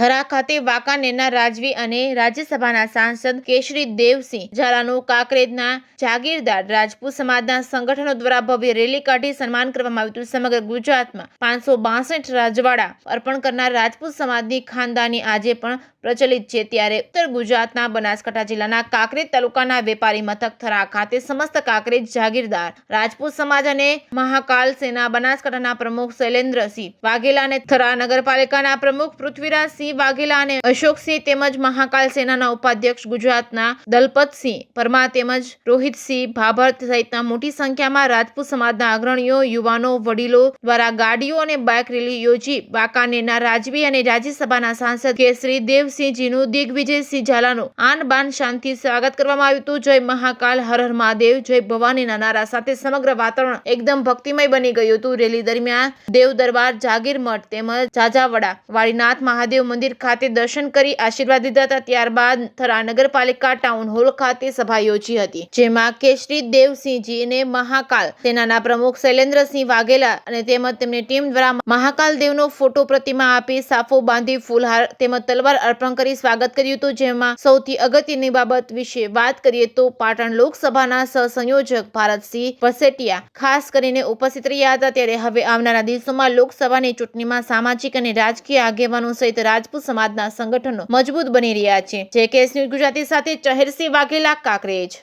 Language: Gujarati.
થરા ખાતે વાંકાનેરના રાજવી અને રાજ્યસભાના સાંસદ કેસરી દેવસિંહ ઝાલાનું કાંકરેજના જાગીરદાર રાજપૂત સમાજના સંગઠનો દ્વારા ભવ્ય રેલી કાઢી સન્માન કરવામાં આવ્યું હતું। સમગ્ર ગુજરાતમાં 562 રજવાડા અર્પણ કરનાર રાજપૂત સમાજની ખાનદાની આજે પણ પ્રચલિત છે, ત્યારે ઉત્તર ગુજરાતના બનાસકાંઠા જિલ્લાના કાંકરેજ તાલુકાના વેપારી મથક થરા ખાતે સમસ્ત કાંકરેજ જાગીરદાર રાજપૂત સમાજ અને મહાકાલ સેના બનાસકાંઠાના પ્રમુખ શૈલેન્દ્રસિંહ વાઘેલા અને થરા નગરપાલિકાના પ્રમુખ પૃથ્વીરાજસિંહ વાઘેલા અને અશોકસિંહ તેમજ મહાકાલ સેનાના ઉપાધ્યક્ષ ગુજરાતના દલપતસિંહ પરમાર તેમજ રોહિતસિંહ ભાભર સહિતના મોટી સંખ્યામાં રાજપૂત સમાજના અગ્રણીઓ, યુવાનો, વડીલો દ્વારા ગાડીઓ અને બાઇક રેલી યોજી વાંકાનેરના રાજવી અને રાજ્યસભાના સાંસદ કેસરી દેવસિંહજીનું દિગ્વિજયસિંહ ઝાલાનું આન બાન શાનથી સ્વાગત કરવામાં આવ્યું હતું। જય મહાકાલ, હર હર મહાદેવ, જય ભવાનીના નારા સાથે સમગ્ર વાતાવરણ એકદમ ભક્તિમય બની ગયું હતું। રેલી દરમિયાન દેવ દરબાર, જાગીર મઠ તેમજ જાજાવડા વાળીનાથ મહાદેવ મંદિર ખાતે દર્શન કરી આશીર્વાદ લીધા હતા। ત્યારબાદ થરા નગરપાલિકા ટાઉન હોલ ખાતે સભા યોજી હતી, જેમાં કેસરી દેવસિંહજી અને મહાકાલ સેનાના પ્રમુખ શૈલેન્દ્રસિંહ વાઘેલા અને તેમજ તેમની ટીમ દ્વારા મહાકાલ દેવનો ફોટો પ્રતિમા આપી સાફો બાંધી ફૂલહાર તેમજ તલવાર અર્પણ કરી સ્વાગત કર્યું હતું। જેમાં સૌથી અગત્યની બાબત વિશે વાત કરીએ તો પાટણ લોકસભાના સહસંયોજક ભારતસિંહ વસેટિયા ખાસ કરીને ઉપસ્થિત રહ્યા હતા। ત્યારે હવે આવનારા દિવસોમાં લોકસભાની ચૂંટણીમાં સામાજિક અને રાજકીય આગેવાનો સહિત રાજપૂત સમાજના સંગઠનો મજબૂત બની રહ્યા છે। જે કેસ ન્યૂઝ ગુજરાતી સાથે ચહેરસિંહ વાઘેલા, કાંકરેજ।